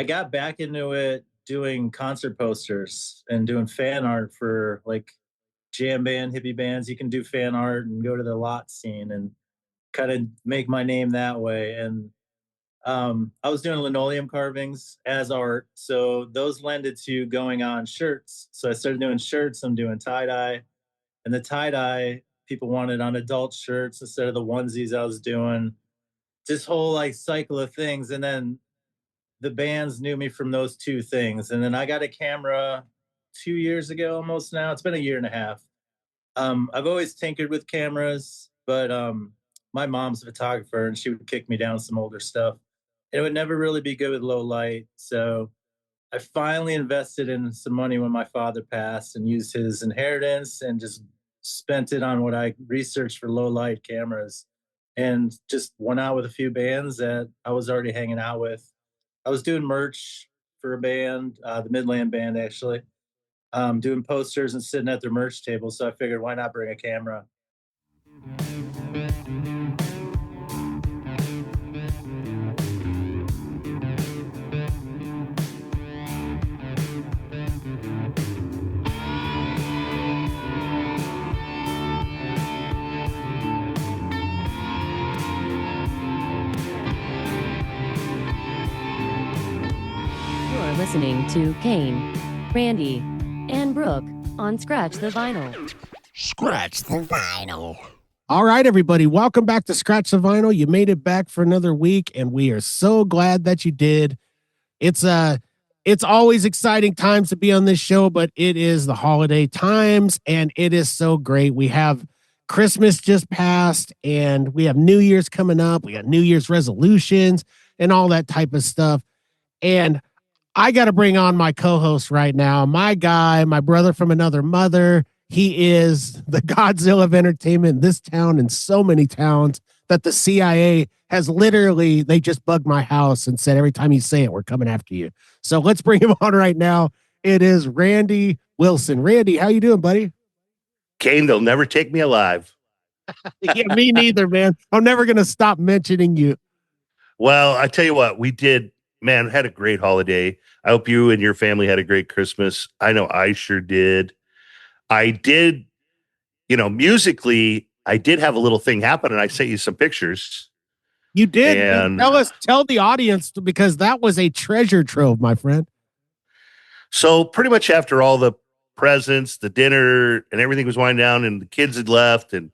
I got back into it doing concert posters and doing fan art for like jam band, hippie bands. You can do fan art and go to the lot scene and kind of make my name that way. And I was doing linoleum carvings as art, so those lended to going on shirts. So I started doing shirts. I'm doing tie dye, and the tie dye people wanted on adult shirts instead of the onesies I was doing. This whole like cycle of things, and then the bands knew me from those two things. And then I got a camera 2 years ago, almost now. It's been a year and a half. I've always tinkered with cameras, but my mom's a photographer and she would kick me down some older stuff. It would never really be good with low light. So I finally invested in some money when my father passed and used his inheritance and just spent it on what I researched for low light cameras and just went out with a few bands that I was already hanging out with. I was doing merch for a band, the Midland band actually, doing posters and sitting at their merch table. So I figured, why not bring a camera? You're listening to Kane, Randy, and Brooke on Scratch the Vinyl. Scratch the Vinyl. All right, everybody. Welcome back to Scratch the Vinyl. You made it back for another week, and we are so glad that you did. It's always exciting times to be on this show, but it is the holiday times, and it is so great. We have Christmas just passed, and we have New Year's coming up. We got New Year's resolutions and all that type of stuff. And I got to bring on my co-host right now, my guy, my brother from another mother. He is the Godzilla of entertainment in this town and so many towns that the CIA has literally, they just bugged my house and said, every time you say it, we're coming after you. So let's bring him on right now. It is Randy Wilson. Randy, how you doing, buddy? Kane, they'll never take me alive. Yeah, me neither, man. I'm never going to stop mentioning you. Well, I tell you what, we did, man, had a great holiday. I hope you and your family had a great Christmas. I know I sure did. I did, musically, I did have a little thing happen, and I sent you some pictures. You did. And tell the audience, because that was a treasure trove, my friend. So pretty much after all the presents, the dinner, and everything was winding down, and the kids had left, and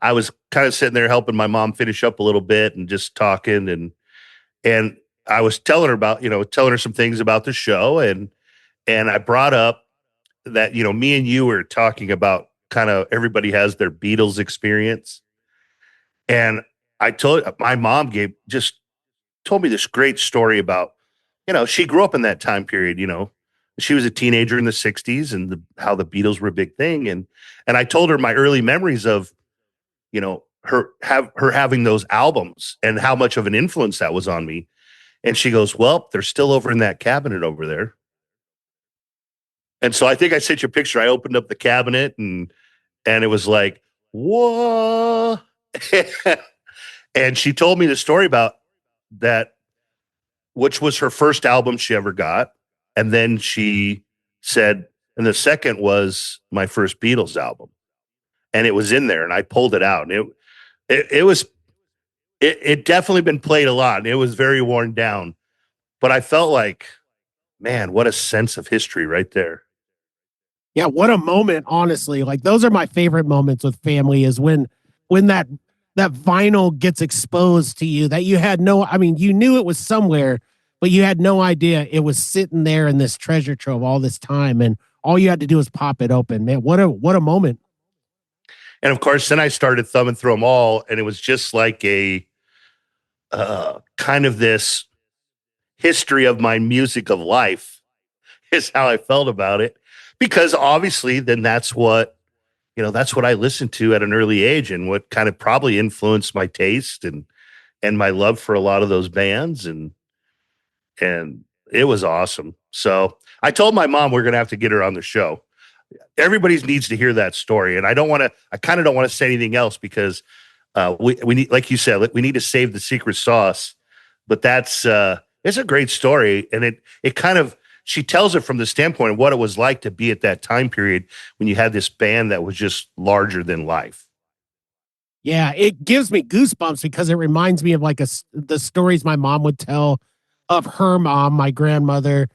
I was kind of sitting there helping my mom finish up a little bit and just talking, and I was telling her about, telling her some things about the show, and I brought up that, me and you were talking about kind of everybody has their Beatles experience. And I told my mom told me this great story about, she grew up in that time period, she was a teenager in the 60s and how the Beatles were a big thing. And I told her my early memories of, her having those albums and how much of an influence that was on me. And she goes, well, they're still over in that cabinet over there. And so I think I sent you a picture. I opened up the cabinet and it was like, whoa. And she told me the story about that, which was her first album she ever got. And then she said, and the second was my first Beatles album. And it was in there, and I pulled it out. And it definitely been played a lot, and it was very worn down. But I felt like, man, what a sense of history right there. Yeah, what a moment, honestly. Like, those are my favorite moments with family, is when that vinyl gets exposed to you that you had you knew it was somewhere, but you had no idea it was sitting there in this treasure trove all this time, and all you had to do was pop it open. Man, what a moment. And of course, then I started thumbing through them all, and it was just like a kind of this history of my music of life is how I felt about it. Because obviously, then that's what I listened to at an early age, and what kind of probably influenced my taste and my love for a lot of those bands, and it was awesome. So I told my mom we're going to have to get her on the show. Everybody needs to hear that story, and I kind of don't want to say anything else because we need, like you said, we need to save the secret sauce. But that's It's a great story, and it kind of she tells it from the standpoint of what it was like to be at that time period when you had this band that was just larger than life. Yeah, it gives me goosebumps because it reminds me of like the stories my mom would tell of her mom, my grandmother,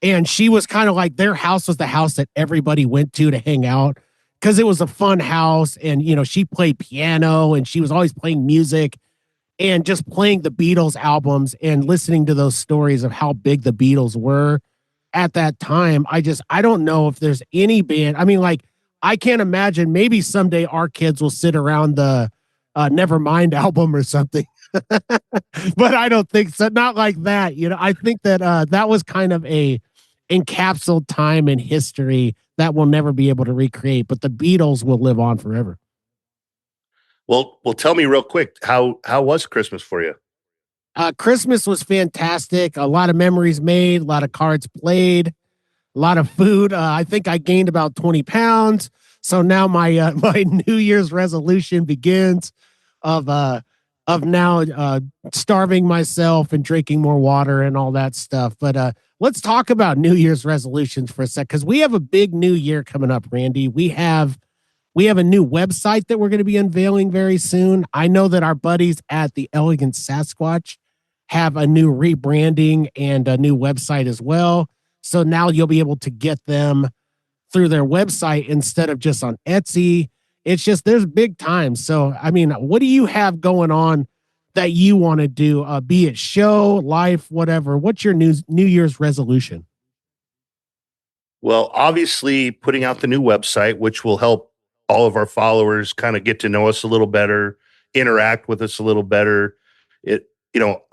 and she was kind of like their house was the house that everybody went to hang out because it was a fun house, and she played piano and she was always playing music and just playing the Beatles albums and listening to those stories of how big the Beatles were at that time. I don't know if there's any band. I mean, like, I can't imagine maybe someday our kids will sit around the Nevermind album or something. But I don't think so. Not like that. I think that that was kind of a encapsulated time in history that we'll never be able to recreate, but the Beatles will live on forever. Well, tell me real quick, how was Christmas for you? Christmas was fantastic. A lot of memories made, a lot of cards played, a lot of food. I think I gained about 20 pounds. So now my my New Year's resolution begins of now starving myself and drinking more water and all that stuff. But let's talk about New Year's resolutions for a sec, because we have a big new year coming up, Randy. We have a new website that we're going to be unveiling very soon. I know that our buddies at the Elegant Sasquatch have a new rebranding and a new website as well. So now you'll be able to get them through their website instead of just on Etsy. It's just there's big time. So, I mean, what do you have going on that you want to do? Be it show, life, whatever. What's your New Year's resolution? Well, obviously, putting out the new website, which will help all of our followers kind of get to know us a little better, interact with us a little better. It, you know,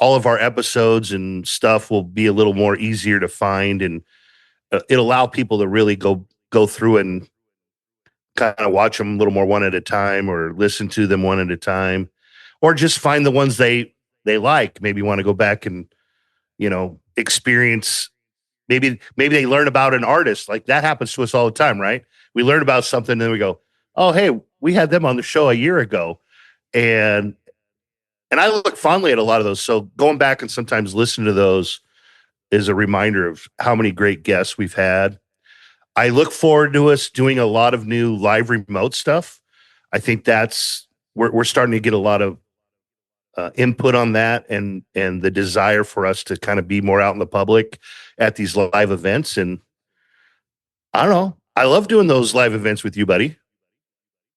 all of our episodes and stuff will be a little more easier to find, and it'll allow people to really go through and kind of watch them a little more one at a time, or listen to them one at a time, or just find the ones they like. Maybe want to go back and experience. Maybe they learn about an artist. Like that happens to us all the time, right? We learn about something and then we go, "Oh, hey, we had them on the show a year ago." And I look fondly at a lot of those. So going back and sometimes listening to those is a reminder of how many great guests we've had. I look forward to us doing a lot of new live remote stuff. I think we're starting to get a lot of input on that, and the desire for us to kind of be more out in the public at these live events. And I don't know, I love doing those live events with you, buddy.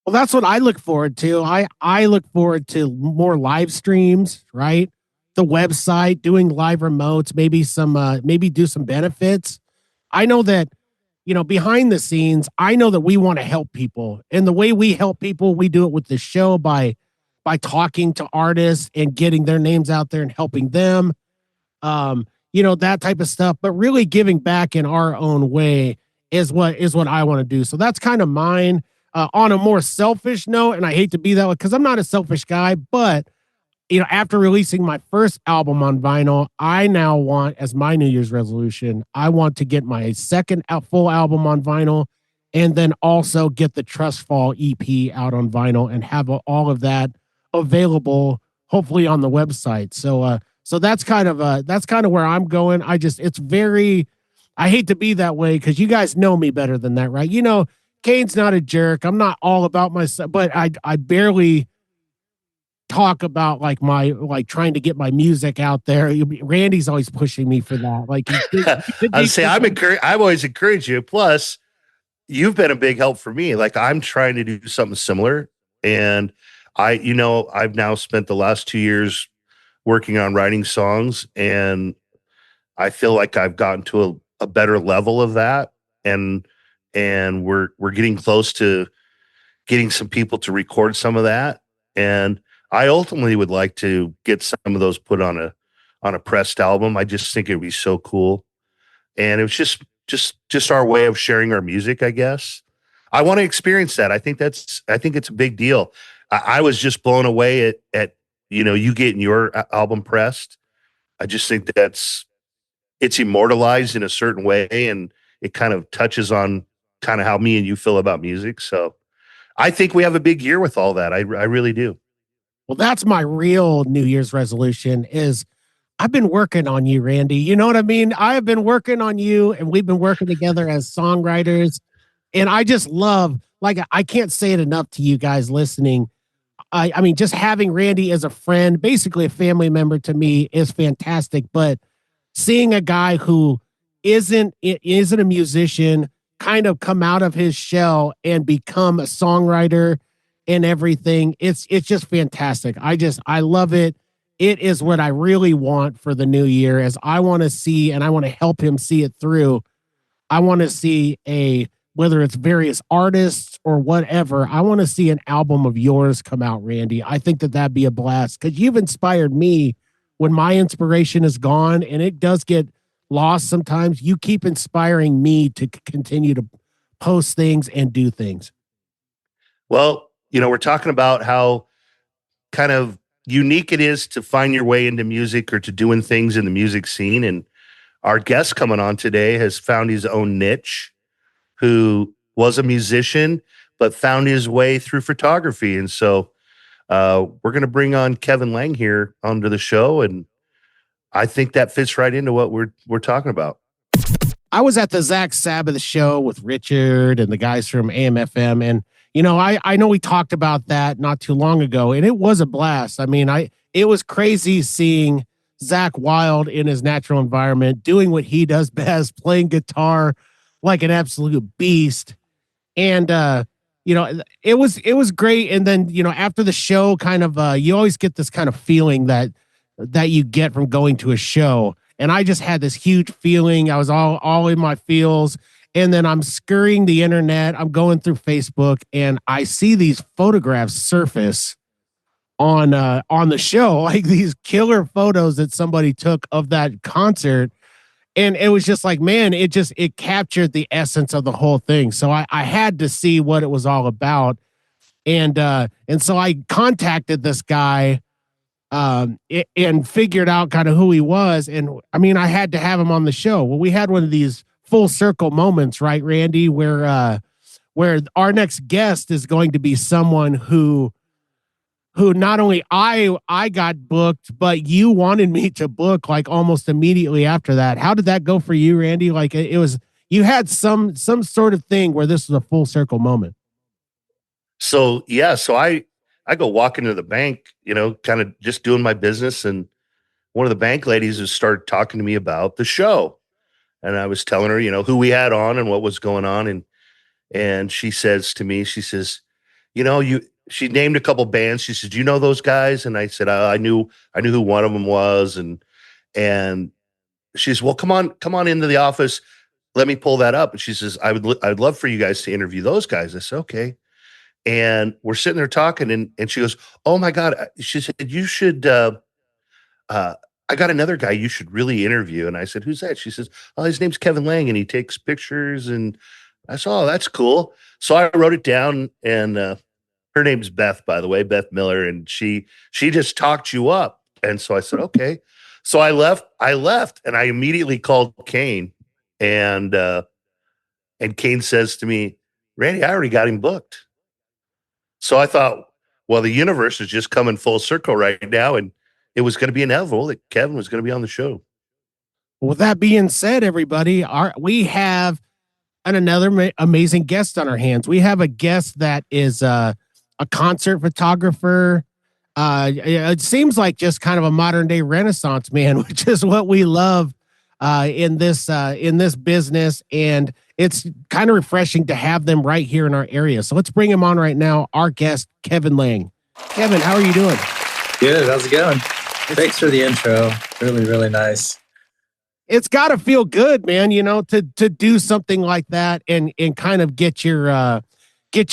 Well, that's what I look forward to. I look forward to more live streams, right? The website, doing live remotes, maybe do some benefits. I know that, behind the scenes, I know that we want to help people. And the way we help people, we do it with the show by talking to artists and getting their names out there and helping them. That type of stuff, but really giving back in our own way is what I want to do. So that's kind of mine. On a more selfish note, and I hate to be that way because I'm not a selfish guy, but after releasing my first album on vinyl, I now want, as my New Year's resolution, I want to get my second full album on vinyl, and then also get the Trust Fall EP out on vinyl and have all of that available, hopefully on the website. So that's kind of where I'm going. I hate to be that way because you guys know me better than that, right? Kane's not a jerk. I'm not all about myself, but I barely talk about like trying to get my music out there. Randy's always pushing me for that. Like I'd say I've always encouraged you. Plus, you've been a big help for me. Like I'm trying to do something similar, and I've now spent the last 2 years working on writing songs, and I feel like I've gotten to a better level of that, and we're getting close to getting some people to record some of that, and I ultimately would like to get some of those put on a pressed album. I just think it would be so cool, and it was just our way of sharing our music, I guess. I want to experience that. I think it's a big deal. I was just blown away at you getting your album pressed. I just think it's immortalized in a certain way, and it kind of touches on kind of how me and you feel about music. So I think we have a big year with all that. I really do. Well, that's my real New Year's resolution is I've been working on you, Randy. You know what I mean? I have been working on you, and we've been working together as songwriters. And I just love, like, I can't say it enough to you guys listening. I mean, just having Randy as a friend, basically a family member to me, is fantastic. But seeing a guy who isn't a musician kind of come out of his shell and become a songwriter and everything, it's just fantastic. I love it. It is what I really want for the new year, as I want to see, and I want to help him see it through. I want to see whether it's various artists or whatever, I want to see an album of yours come out, Randy. I think that'd be a blast, because you've inspired me when my inspiration is gone, and it does get lost sometimes. You keep inspiring me to continue to post things and do things. Well, we're talking about how kind of unique it is to find your way into music or to doing things in the music scene. And our guest coming on today has found his own niche, who was a musician, but found his way through photography. And so we're going to bring on Kevin Lange here onto the show. And I think that fits right into what we're talking about. I was at the Zach Sabbath show with Richard and the guys from AM/FM, and I know we talked about that not too long ago, and it was a blast. I mean, it was crazy seeing Zach Wild in his natural environment, doing what he does best, playing guitar like an absolute beast. And it was great. And then, after the show, kind of you always get this kind of feeling that you get from going to a show. And I just had this huge feeling. I was all in my feels. And then I'm scurrying the internet. I'm going through Facebook, and I see these photographs surface on the show, like these killer photos that somebody took of that concert. And it was just like, man, it captured the essence of the whole thing. So I had to see what it was all about. And so I contacted this guy and figured out kind of who he was. And I mean, I had to have him on the show. Well, we had one of these full circle moments, right, Randy, where our next guest is going to be someone who not only I got booked, but you wanted me to book like almost immediately after that. How did that go for you, Randy? Like it was, you had some sort of thing where this was a full circle moment. So yeah, so I go walk into the bank, kind of just doing my business, and one of the bank ladies has started talking to me about the show, and I was telling her, who we had on and what was going on, and she says to me, she says, she named a couple bands. She said, "Do you know those guys?" And I said, I knew who one of them was. And she says, "Well, come on into the office. Let me pull that up." And she says, I'd love for you guys to interview those guys." I said, "Okay." And we're sitting there talking, and she goes, "Oh my God." She said, "You should, I got another guy you should really interview." And I said, "Who's that?" She says, "Oh, his name's Kevin Lange, and he takes pictures." And I said, "Oh, that's cool." So I wrote it down, and her name's Beth, by the way, Beth Miller, and she just talked you up. And so I said, "Okay." So I left, and I immediately called Kane, and Kane says to me, "Randy, I already got him booked." So I thought, well, the universe is just coming full circle right now, and it was going to be inevitable that Kevin was going to be on the show. With that being said, everybody, we have another amazing guest on our hands. We have a guest that is a concert photographer. It seems like just kind of a modern day Renaissance man, which is what we love in this business. And it's kind of refreshing to have them right here in our area. So let's bring him on right now. Our guest, Kevin Lange. Kevin, how are you doing? Good. How's it going? Thanks for the intro. Really, really nice. It's got to feel good, man, to do something like that and kind of get your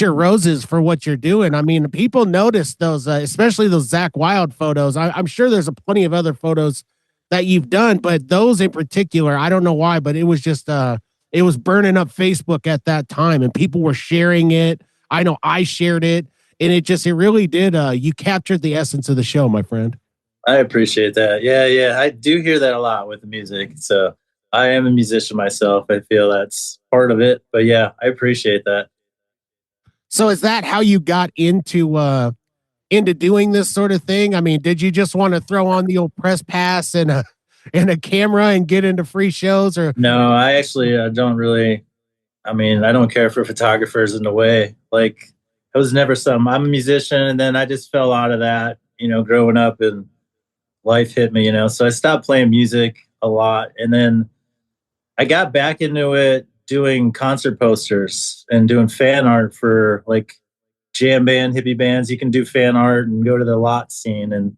roses for what you're doing. I mean, people notice those, especially those Zach Wild photos. I'm sure there's plenty of other photos that you've done, but those in particular, I don't know why, but it was just, it was burning up Facebook at that time, and people were sharing it. I know I shared it, and it really did. You captured the essence of the show, my friend. I appreciate that. Yeah. I do hear that a lot with the music. So I am a musician myself. I feel that's part of it, but yeah, I appreciate that. So is that how you got into doing this sort of thing? I mean, did you just want to throw on the old press pass and and a camera and get into free shows? Or No, I actually don't really. I mean, I don't care for photographers in a way. Like, it was never something. I'm a musician, and then I just fell out of that, growing up, and life hit me, So I stopped playing music a lot, and then I got back into it doing concert posters and doing fan art for like jam band, hippie bands. You can do fan art and go to the lot scene and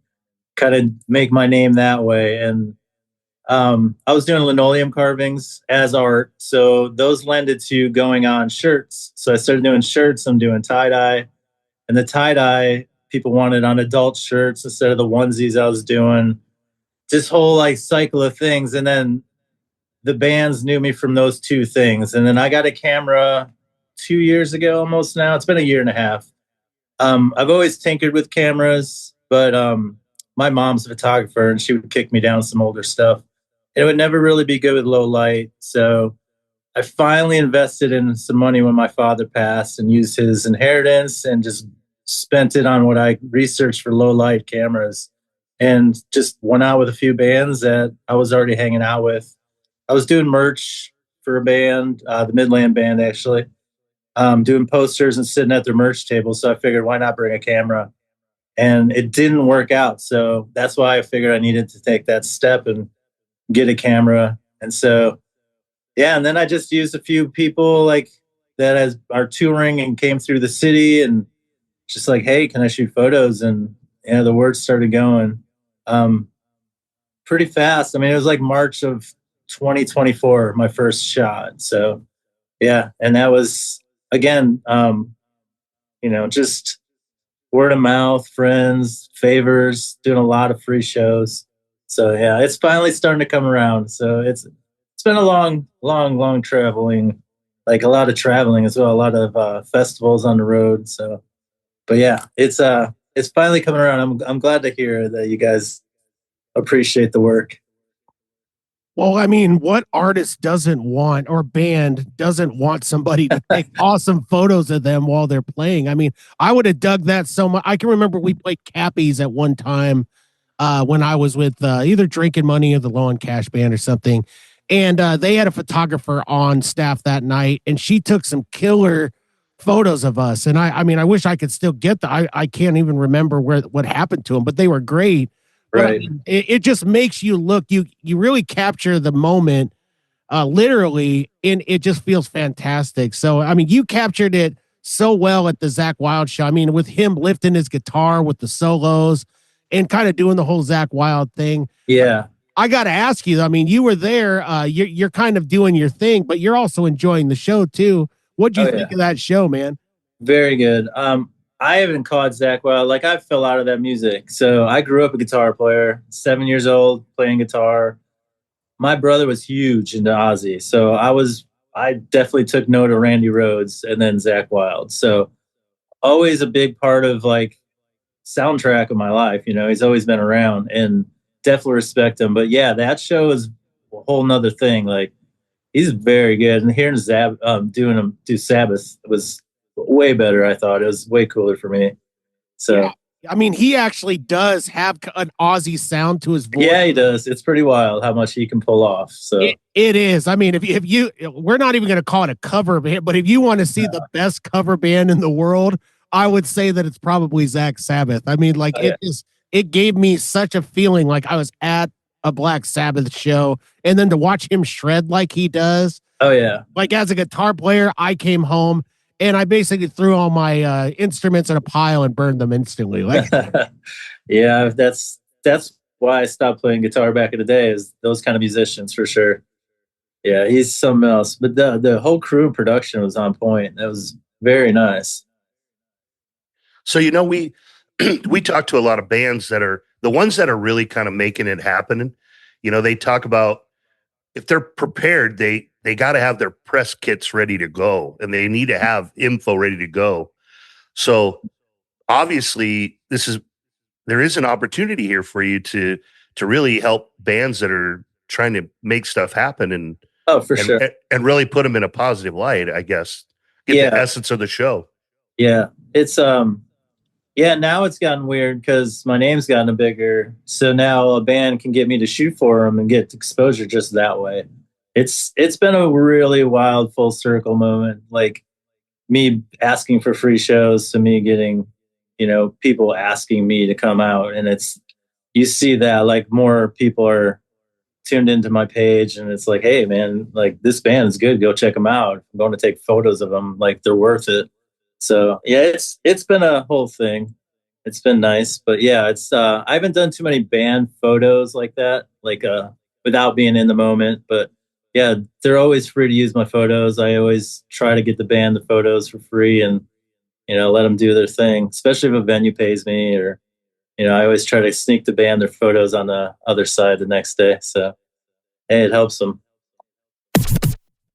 kind of make my name that way. And I was doing linoleum carvings as art, so those lended to going on shirts. So I started doing shirts. I'm doing tie dye, and the tie dye people wanted on adult shirts instead of the onesies I was doing. This whole like cycle of things, and then the bands knew me from those two things. And then I got a camera 2 years ago, almost now. It's been a year and a half. I've always tinkered with cameras, but my mom's a photographer, and she would kick me down some older stuff. It would never really be good with low light. So I finally invested in some money when my father passed and used his inheritance and just spent it on what I researched for low light cameras, and just went out with a few bands that I was already hanging out with. I was doing merch for a band, the Midland band, actually, doing posters and sitting at their merch table. So I figured, why not bring a camera? And it didn't work out. So that's why I figured I needed to take that step and get a camera. And so, yeah, and then I just used a few people like that are touring and came through the city, and just like, hey, can I shoot photos? And the word started going pretty fast. I mean, it was like March of 2024, my first shot. So yeah, and that was again, just word of mouth, friends, favors, doing a lot of free shows. So yeah, it's finally starting to come around. So it's been a long traveling, like a lot of traveling as well, a lot of festivals on the road. So, but yeah, it's finally coming around. I'm glad to hear that you guys appreciate the work. well, I mean, what artist doesn't want, or band doesn't want somebody to take awesome photos of them while they're playing? I mean, I would have dug that so much. I can remember we played Cappies at one time when I was with either Drinking Money or the Low on Cash band or something. And they had a photographer on staff that night, and she took some killer photos of us. And I mean, I wish I could still get the, I can't even remember what happened to them, but they were great. But I Right. mean, it just makes you look, you really capture the moment literally, and it just feels fantastic. So, I mean, you captured it so well at the Zach Wild show. I mean, with him lifting his guitar with the solos and kind of doing the whole Zach Wild thing. Yeah. I got to ask you, I mean, you were there, you're kind of doing your thing, but you're also enjoying the show too. What'd you think of that show, man? Very good. I haven't caught Zach Wild. Like, I fell out of that music. So I grew up a guitar player, 7 years old, playing guitar. My brother was huge into Ozzy. So I definitely took note of Randy Rhoads and then Zach Wild. So always a big part of like soundtrack of my life. He's always been around, and definitely respect him. But yeah, that show is a whole nother thing. Like, he's very good. And hearing Zab doing him do Sabbath was way better. I thought it was way cooler for me. So Yeah. I mean, he actually does have an Aussie sound to his voice. yeah, he does. It's pretty wild how much he can pull off. So it is. I mean, if you, we're not even going to call it a cover band, but if you want to see the best cover band in the world, I would say that it's probably Zach Sabbath. I mean, like it gave me such a feeling like I was at a Black Sabbath show, and then to watch him shred like he does. Oh yeah. Like, as a guitar player, I came home and I basically threw all my instruments in a pile and burned them instantly. Like, yeah, that's why I stopped playing guitar back in the day, is those kind of musicians for sure. Yeah, he's something else. But the whole crew production was on point. That was very nice. So, we we talk to a lot of bands that are the ones that are really kind of making it happen. They talk about if they're prepared, they got to have their press kits ready to go, and they need to have info ready to go. So obviously there is an opportunity here for you to really help bands that are trying to make stuff happen and sure. And really put them in a positive light, I guess. Get the essence of the show. Yeah. It's Yeah, now it's gotten weird because my name's gotten bigger. So now a band can get me to shoot for them and get exposure just that way. It's been a really wild full circle moment. Like me asking for free shows to me getting, people asking me to come out. And you see that like more people are tuned into my page and it's like, hey man, like this band is good. Go check them out. I'm going to take photos of them. Like they're worth it. So yeah, it's been a whole thing. It's been nice, but yeah, it's I haven't done too many band photos like that, like without being in the moment. But yeah, they're always free to use my photos. I always try to get the band the photos for free and let them do their thing, especially if a venue pays me or I always try to sneak the band their photos on the other side the next day. So hey, it helps them.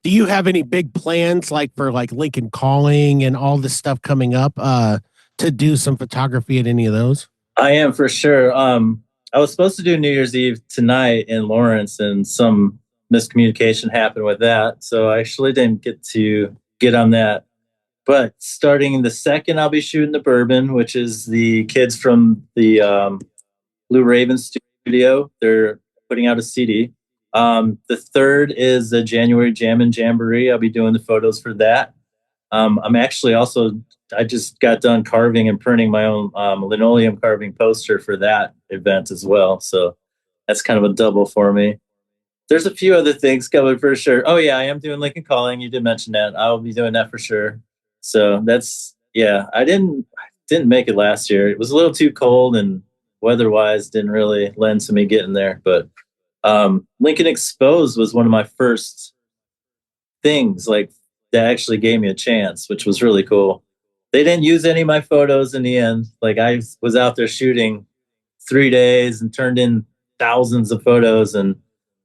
Do you have any big plans like for like Lincoln Calling and all this stuff coming up to do some photography at any of those? I am for sure. I was supposed to do New Year's Eve tonight in Lawrence, and some miscommunication happened with that, so I actually didn't get to get on that. But starting the second, I'll be shooting the Bourbon, which is the kids from the Blue Raven studio. They're putting out a CD. The third is the January Jam and Jamboree. I'll be doing the photos for that. I'm actually also, I just got done carving and printing my own linoleum carving poster for that event as well. So that's kind of a double for me. There's a few other things coming for sure. Oh yeah, I am doing Lincoln Calling. You did mention that. I'll be doing that for sure. So that's, yeah, I didn't make it last year. It was a little too cold and weather-wise didn't really lend to me getting there. But Lincoln Exposed was one of my first things like that actually gave me a chance, which was really cool. They didn't use any of my photos in the end. Like I was out there shooting 3 days and turned in thousands of photos and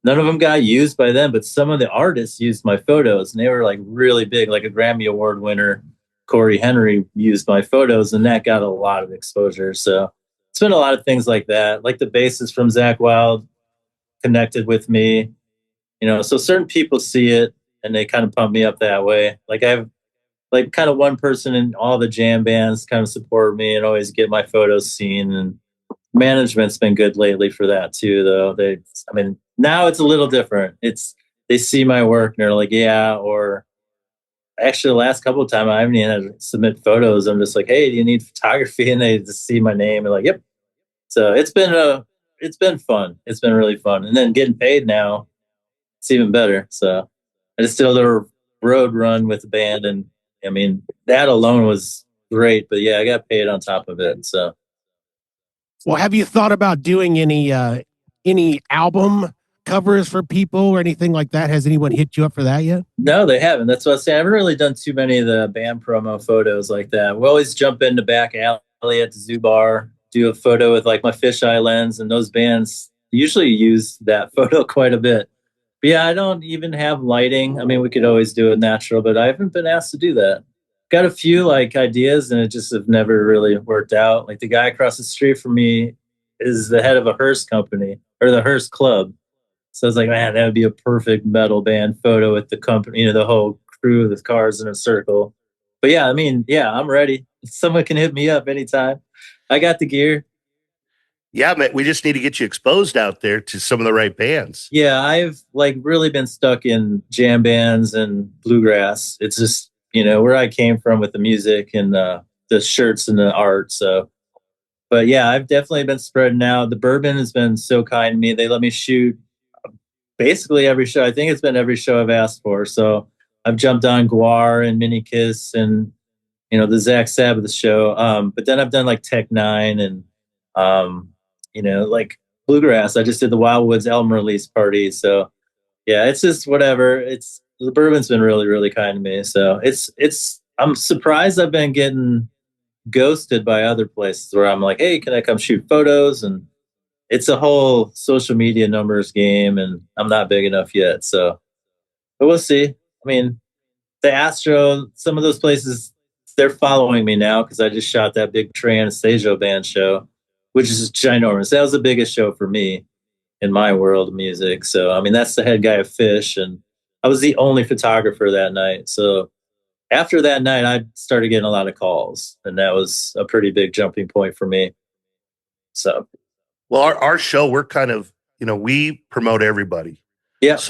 none of them got used by them, but some of the artists used my photos and they were like really big, like a Grammy Award winner, Corey Henry used my photos and that got a lot of exposure. So it's been a lot of things like that. Like the bassist from Zach Wild connected with me, so certain people see it and they kind of pump me up that way. Like I have like kind of one person in all the jam bands kind of support me and always get my photos seen, and management's been good lately for that too though. Now it's a little different. They see my work and they're like, yeah, or actually the last couple of times I haven't even had to submit photos. I'm just like, hey, do you need photography? And they just see my name and like, yep. So it's been fun. It's been really fun. And then getting paid now, it's even better. So I just did a little road run with the band, and that alone was great. But yeah, I got paid on top of it. So, well, have you thought about doing any album covers for people or anything like that? Has anyone hit you up for that yet? No, they haven't. That's what I say. I haven't really done too many of the band promo photos like that. We always jump in the back alley at the Zoo Bar, do a photo with like my fisheye lens, and those bands usually use that photo quite a bit. But yeah, I don't even have lighting. We could always do it natural, but I haven't been asked to do that. Got a few like ideas and it just have never really worked out. Like the guy across the street from me is the head of a Hearst company or the Hearst Club. So I was like, man, that would be a perfect metal band photo with the company, the whole crew with cars in a circle. But yeah, I'm ready. Someone can hit me up anytime. I got the gear. Yeah, man, we just need to get you exposed out there to some of the right bands. Yeah, I've like really been stuck in jam bands and bluegrass. It's just, where I came from with the music and the shirts and the art. So, but yeah, I've definitely been spreading out. The Bourbon has been so kind to me. They let me shoot basically every show. I think it's been every show I've asked for. So I've jumped on Guar and Mini Kiss and, the Zach Sabbath show. But then I've done like Tech Nine and, like bluegrass. I just did the Wildwoods album release party. So yeah, it's just whatever. The Bourbon's been really, really kind to me. So I'm surprised I've been getting ghosted by other places where I'm like, hey, can I come shoot photos? And it's a whole social media numbers game and I'm not big enough yet. So, but we'll see. The Astro, some of those places, they're following me now because I just shot that big Trey Anastasio band show, which is ginormous. That was the biggest show for me in my world of music. So, that's the head guy of Fish. And I was the only photographer that night. So after that night, I started getting a lot of calls, and that was a pretty big jumping point for me. So, Well, our show, we're kind of, we promote everybody. yeah, I've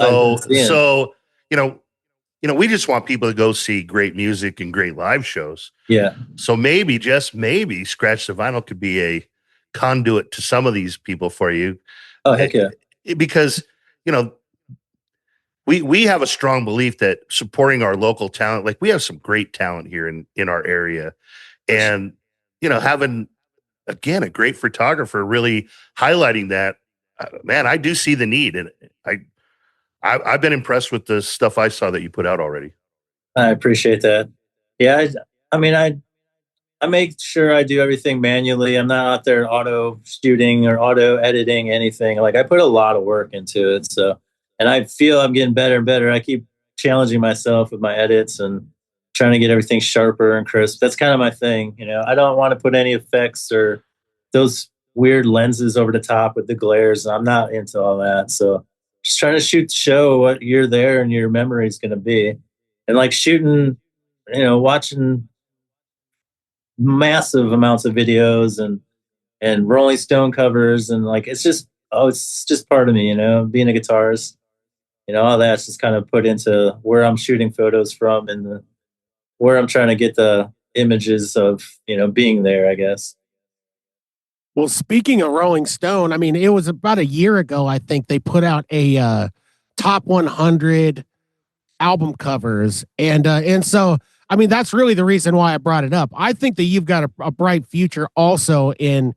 been So, seeing. you know, we just want people to go see great music and great live shows. Yeah. So maybe, just maybe, Scratch the Vinyl could be a conduit to some of these people for you. Oh, heck yeah. Because, you know, we have a strong belief that supporting our local talent, like we have some great talent here in our area, and having again a great photographer really highlighting that, man, I do see the need, and I've been impressed with the stuff I saw that you put out already. I appreciate that. Yeah, I mean, I make sure I do everything manually. I'm not out there auto shooting or auto editing anything. Like I put a lot of work into it. So, and I feel I'm getting better and better. I keep challenging myself with my edits and trying to get everything sharper and crisp. That's kind of my thing. I don't want to put any effects or those weird lenses over the top with the glares. I'm not into all that. So, just trying to shoot the show what you're there and your memory is going to be. And like shooting, watching massive amounts of videos and Rolling Stone covers, and like it's just part of me, being a guitarist, all that's just kind of put into where I'm shooting photos from and where I'm trying to get the images of being there, I guess. Well, speaking of Rolling Stone, I mean, it was about a year ago, I think they put out a top 100 album covers, and so I mean that's really the reason why I brought it up. I think that you've got a bright future also in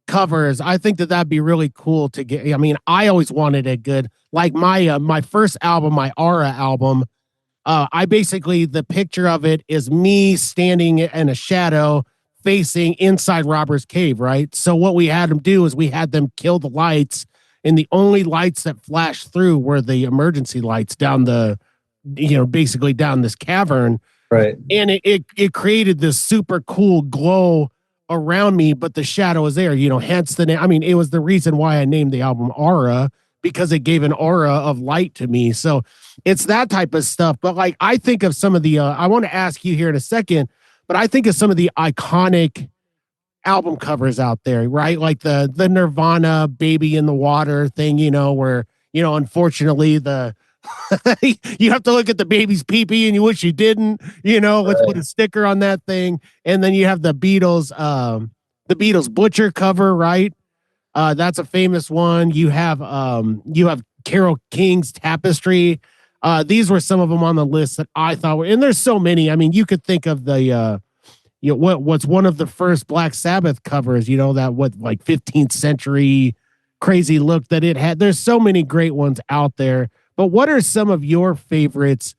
covers. I think that that'd be really cool to get. I mean, I always wanted a good, like my first album, my Aura album. I basically, the picture of it is me standing in a shadow facing inside Robber's Cave, right? So what we had them do is we had them kill the lights, and the only lights that flashed through were the emergency lights down the, basically down this cavern. Right. And it created this super cool glow around me, but the shadow is there, hence the name. I mean, it was the reason why I named the album Aura, because it gave an aura of light to me. So it's that type of stuff. But like, I think of some of the, I want to ask you here in a second, but I think of some of the iconic album covers out there, right? Like the Nirvana Baby in the Water thing, where, unfortunately the, you have to look at the baby's pee-pee and you wish you didn't, let's put a sticker on that thing. And then you have the Beatles Butcher cover, right? That's a famous one. You have Carole King's Tapestry. These were some of them on the list that I thought were, and there's so many. I mean, you could think of the what's one of the first Black Sabbath covers, that like 15th century crazy look that it had. There's so many great ones out there. But what are some of your favorites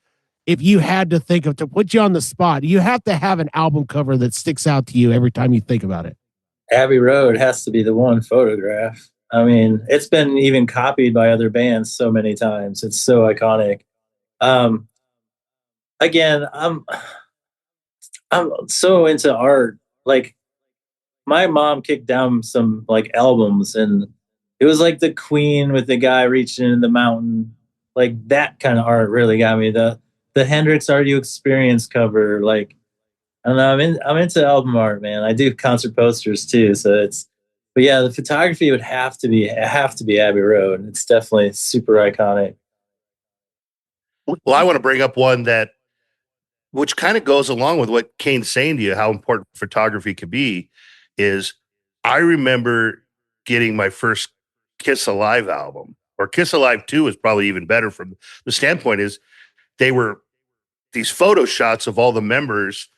if you had to think of, to put you on the spot? You have to have an album cover that sticks out to you every time you think about it. Abbey Road has to be the one photograph. I mean, it's been even copied by other bands so many times. It's so iconic. Again, I'm so into art. Like my mom kicked down some like albums, and it was like the Queen with the guy reaching in the mountain. Like that kind of art really got me. The Hendrix Are You Experience cover, like I don't know, I'm into album art, man. I do concert posters too, so but yeah, the photography would have to be Abbey Road. It's definitely super iconic. Well, I want to bring up one which kind of goes along with what Kane's saying to you, how important photography could be, is I remember getting my first Kiss Alive album, or Kiss Alive 2 is probably even better from the standpoint is they were these photo shots of all the members,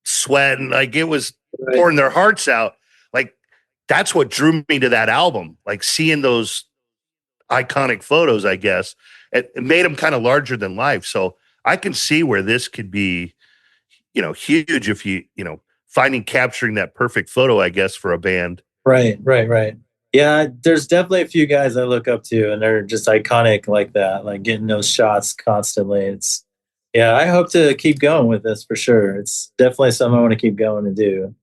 sweating, like it was pouring their hearts out. Like that's what drew me to that album, like seeing those iconic photos, I guess. It made them kind of larger than life. So I can see where this could be, huge if capturing that perfect photo, I guess, for a band. Right. Yeah, there's definitely a few guys I look up to, and they're just iconic like that, like getting those shots constantly. Yeah, I hope to keep going with this for sure. It's definitely something I want to keep going and do.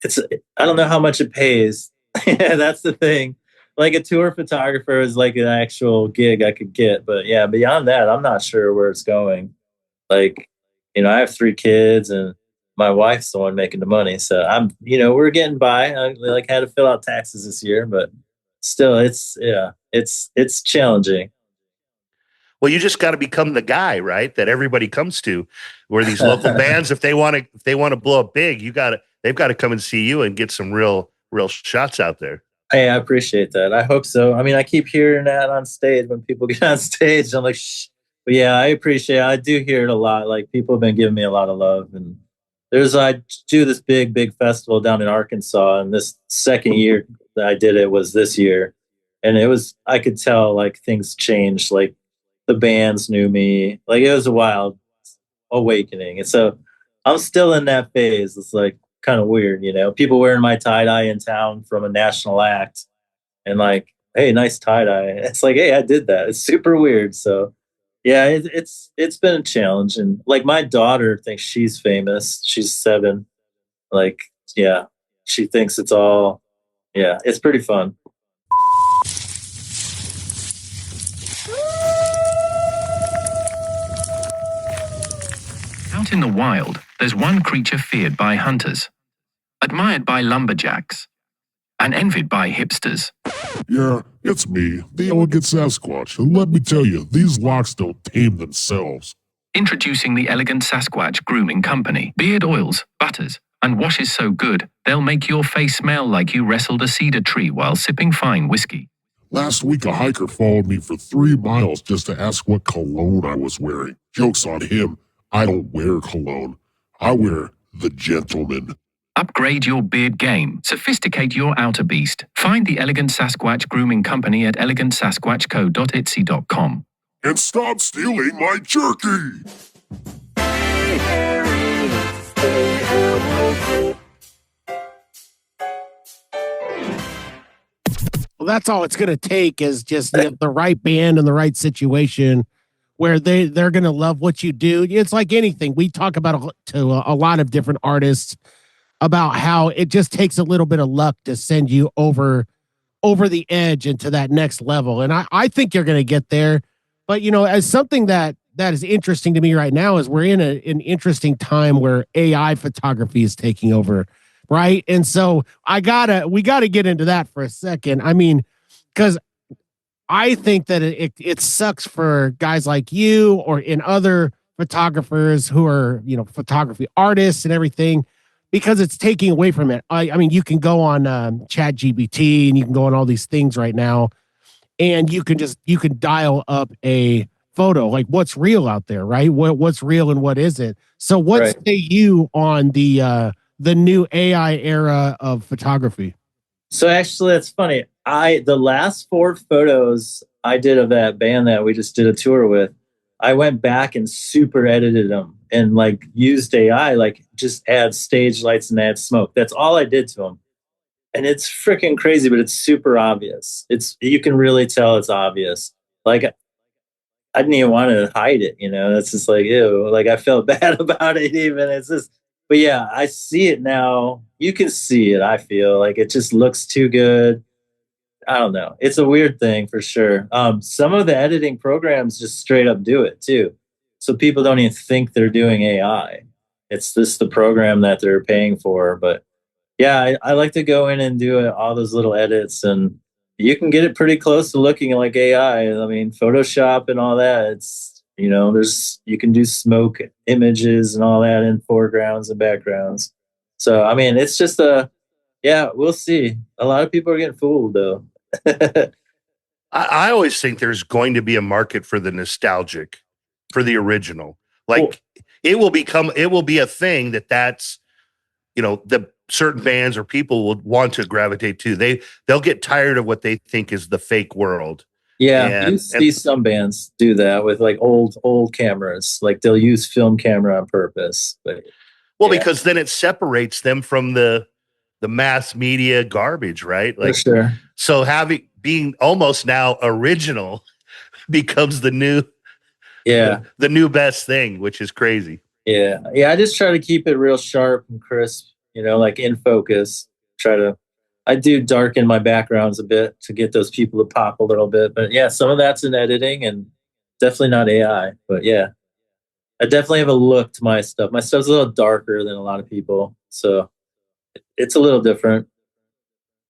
I don't know how much it pays. That's the thing. like a tour photographer is like an actual gig I could get. But yeah, beyond that, I'm not sure where it's going. Like, I have 3 kids and my wife's the one making the money. So we're getting by. I like had to fill out taxes this year, but still it's challenging. Well, you just got to become the guy, right? That everybody comes to, where these local bands, if they want to blow up big, they've got to come and see you and get some real shots out there. Hey, I appreciate that. I hope so. I mean, I keep hearing that on stage when people get on stage. I'm like, shh. But yeah, I appreciate it. I do hear it a lot. Like people have been giving me a lot of love. And I do this big festival down in Arkansas. And this second year that I did it was this year. And I could tell like things changed. Like the bands knew me. Like it was a wild awakening. And so I'm still in that phase. It's like kind of weird, people wearing my tie-dye in town from a national act and like, hey, nice tie-dye. It's like, hey, I did that. It's super weird. So yeah, it's been a challenge. And like my daughter thinks she's famous. She's 7. Like, yeah, she thinks it's all, yeah, it's pretty fun. Out in the wild, there's one creature feared by hunters, admired by lumberjacks, and envied by hipsters. Yeah, it's me, the elegant Sasquatch, and let me tell you, these locks don't tame themselves. Introducing the Elegant Sasquatch Grooming Company. Beard oils, butters, and washes so good, they'll make your face smell like you wrestled a cedar tree while sipping fine whiskey. Last week, a hiker followed me for 3 miles just to ask what cologne I was wearing. Joke's on him. I don't wear cologne. I wear the gentleman. Upgrade your beard game. Sophisticate your outer beast. Find the Elegant Sasquatch Grooming Company at elegantsasquatchco.etsy.com. And stop stealing my jerky! Well, that's all it's going to take is just the right band and the right situation where they're going to love what you do. It's like anything. We talk about to a lot of different artists about how it just takes a little bit of luck to send you over the edge into that next level. And I think you're going to get there. But, as something that is interesting to me right now is we're in an interesting time where AI photography is taking over. Right. And so we got to get into that for a second. I mean, because I think that it sucks for guys like you or in other photographers who are, photography artists and everything, because it's taking away from it. I mean, you can go on Chat GBT and you can go on all these things right now, and you can dial up a photo, like what's real out there, right? What's real and what isn't. So what say you on the new AI era of photography? So actually, it's funny. The last 4 photos I did of that band that we just did a tour with, I went back and super edited them and like used AI, like just add stage lights and add smoke. That's all I did to them. And it's freaking crazy, but it's super obvious. You can really tell it's obvious. Like I didn't even want to hide it, That's just like, ew. Like I felt bad about it even. It's just, but yeah, I see it now. You can see it. I feel like it just looks too good. I don't know. It's a weird thing for sure. Some of the editing programs just straight up do it too. So people don't even think they're doing AI. It's just the program that they're paying for. But yeah, I like to go in and do all those little edits, and you can get it pretty close to looking like AI. I mean, Photoshop and all that. It's, you can do smoke images and all that in foregrounds and backgrounds. So, I mean, it's just we'll see. A lot of people are getting fooled though. I always think there's going to be a market for the nostalgic, for the original. Like it will be a thing that's, the certain bands or people will want to gravitate to. They'll get tired of what they think is the fake world. Yeah, you see some bands do that with like old cameras. Like they'll use film camera on purpose. But because then it separates them from the mass media garbage, right? Like, for sure. So being almost now original becomes the new best thing, which is crazy. Yeah. I just try to keep it real sharp and crisp, like in focus. Try to I do darken my backgrounds a bit to get those people to pop a little bit. But yeah, some of that's in editing and definitely not AI. But yeah, I definitely have a look to my stuff. My stuff's a little darker than a lot of people. So it's a little different.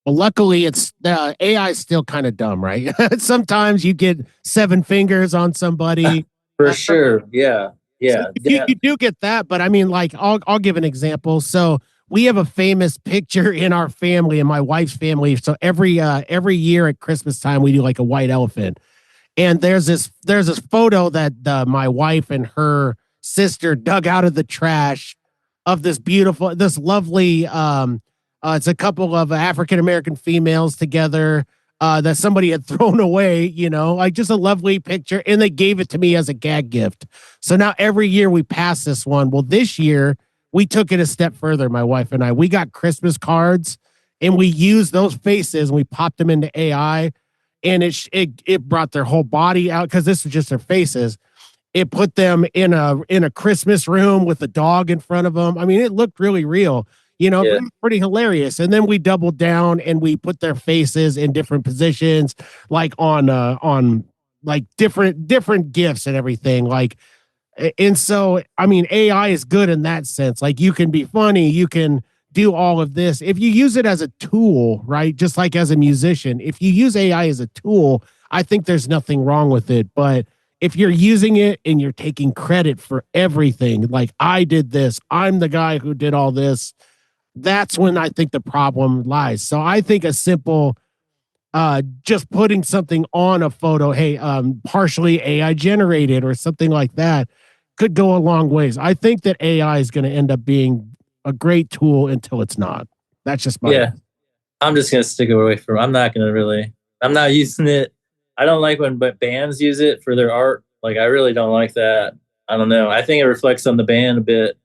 Well, luckily, it's the AI is still kind of dumb, right? Sometimes you get 7 fingers on somebody. For sure. Yeah. So Yeah. you, Yeah. you do get that, but I mean, like, I'll give an example. So we have a famous picture in our family, in my wife's family. So every year at Christmas time, we do like a white elephant. And there's this photo that my wife and her sister dug out of the trash of this lovely it's a couple of African American females together that somebody had thrown away, like just a lovely picture, and they gave it to me as a gag gift. So now every year we pass this one. Well, this year we took it a step further, my wife and I. We got Christmas cards and we used those faces and we popped them into AI, and it brought their whole body out because this was just their faces. It put them in a Christmas room with a dog in front of them. I mean, it looked really real. Yeah. Pretty hilarious. And then we doubled down and we put their faces in different positions, like on like different gifts and everything. And so, I mean, AI is good in that sense. Like, you can be funny, you can do all of this. If you use it as a tool, right? Just like as a musician, if you use AI as a tool, I think there's nothing wrong with it. But if you're using it and you're taking credit for everything, like, I did this, I'm the guy who did all this, that's when I think the problem lies. So I think a simple just putting something on a photo, hey, partially AI generated or something like that, could go a long ways. I think that AI is going to end up being a great tool until it's not. That's just my Yeah. I'm just gonna stick away from. I'm not gonna really. I'm not using it. I don't like when bands use it for their art. Like, I really don't like that. I don't know. I think it reflects on the band a bit.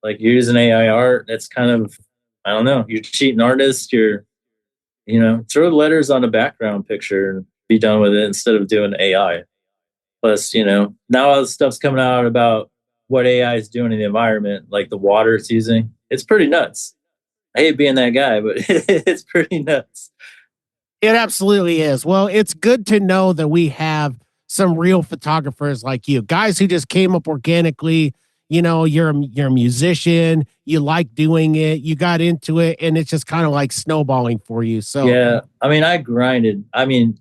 Like, you're using AI art. That's kind of. I don't know. You're cheating artists. Throw letters on a background picture and be done with it instead of doing AI. Plus, now all the stuff's coming out about what AI is doing in the environment, like the water it's using. It's pretty nuts. I hate being that guy, but it's pretty nuts. It absolutely is. Well, it's good to know that we have some real photographers like you, guys who just came up organically. You're a musician, you like doing it, you got into it, and it's just kind of like snowballing for you. So Yeah. I mean, I grinded. I mean,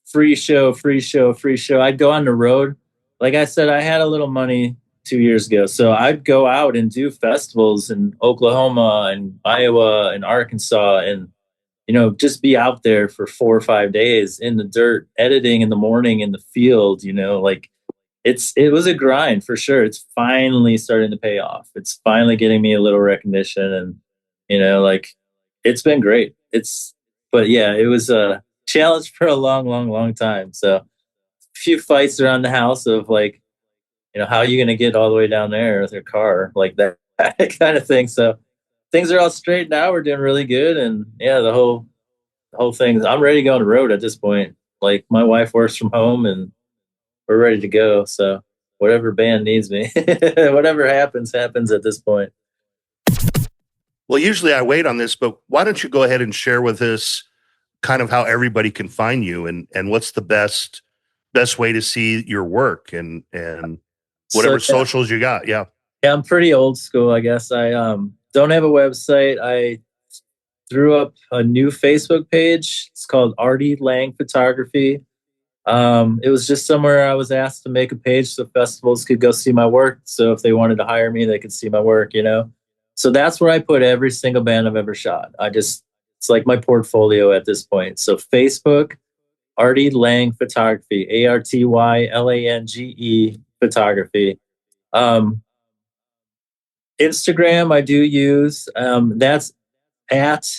free show, free show, free show. I'd go on the road. Like I said, I had a little money 2 years ago. So I'd go out and do festivals in Oklahoma and Iowa and Arkansas and, just be out there for 4 or 5 days in the dirt, editing in the morning in the field, like it was a grind for sure. It's finally starting to pay off. It's finally getting me a little recognition and, like, it's been great. But yeah, it was a challenge for a long, long, long time. So a few fights around the house of, like, how are you going to get all the way down there with your car, like that, that kind of thing. So things are all straight now. We're doing really good. And yeah, the whole thing, I'm ready to go on the road at this point. Like, my wife works from home and we're ready to go. So whatever band needs me, whatever happens at this point. Well, usually I wait on this, but why don't you go ahead and share with us kind of how everybody can find you and what's the best way to see your work and whatever socials you got. Yeah. Yeah, I'm pretty old school, I guess. I don't have a website. I threw up a new Facebook page. It's called Artie Lange Photography. It was just somewhere I was asked to make a page so festivals could go see my work. So if they wanted to hire me, they could see my work, So that's where I put every single band I've ever shot. It's like my portfolio at this point. So Facebook, Artie Lange Photography, ARTYLANGE Photography. Instagram I do use. That's at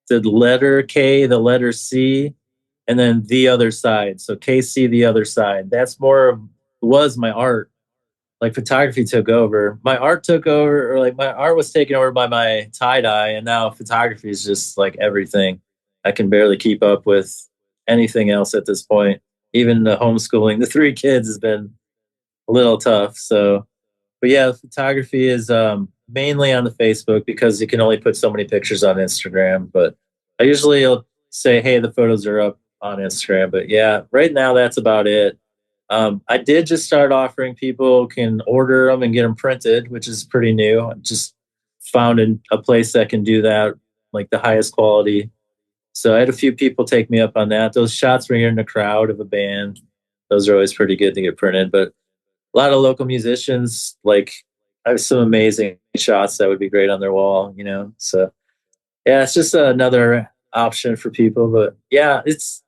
the letter K, the letter C, and then the other side. So KC, the other side. That's was my art. Like, photography took over. My art took over, or like my art was taken over by my tie-dye, and now photography is just like everything. I can barely keep up with anything else at this point. Even the homeschooling, the 3 kids, has been a little tough. So, but yeah, photography is mainly on the Facebook because you can only put so many pictures on Instagram. But I usually will say, hey, the photos are up on Instagram. But yeah, right now that's about it. I did just start offering people can order them and get them printed, which is pretty new. I just found a place that can do that, like the highest quality. So I had a few people take me up on that. Those shots where you're in the crowd of a band, those are always pretty good to get printed. But a lot of local musicians, like I have some amazing shots that would be great on their wall, you know. So yeah, it's just another option for people. But yeah, it's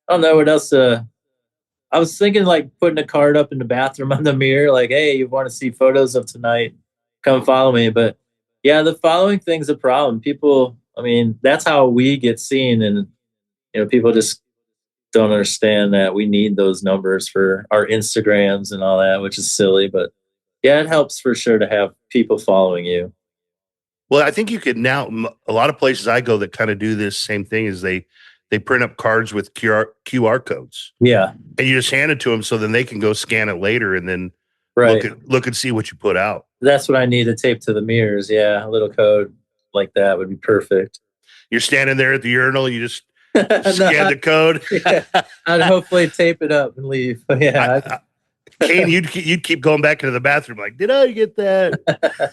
I don't know what else. I was thinking like putting a card up in the bathroom on the mirror, like, hey, you want to see photos of tonight? Come follow me. But yeah, the following thing's a problem. People, I mean, that's how we get seen, and people just don't understand that we need those numbers for our Instagrams and all that, which is silly. But yeah, it helps for sure to have people following you. Well, I think you could now. A lot of places I go that kind of do this same thing is they print up cards with QR codes. Yeah, and you just hand it to them, so then they can go scan it later and then right. look and see what you put out. That's what I need to tape to the mirrors. Yeah, a little code like that would be perfect. You're standing there at the urinal, you just scan the code. Yeah, I'd hopefully tape it up and leave. But yeah, Kane, you'd keep going back into the bathroom like, did I get that?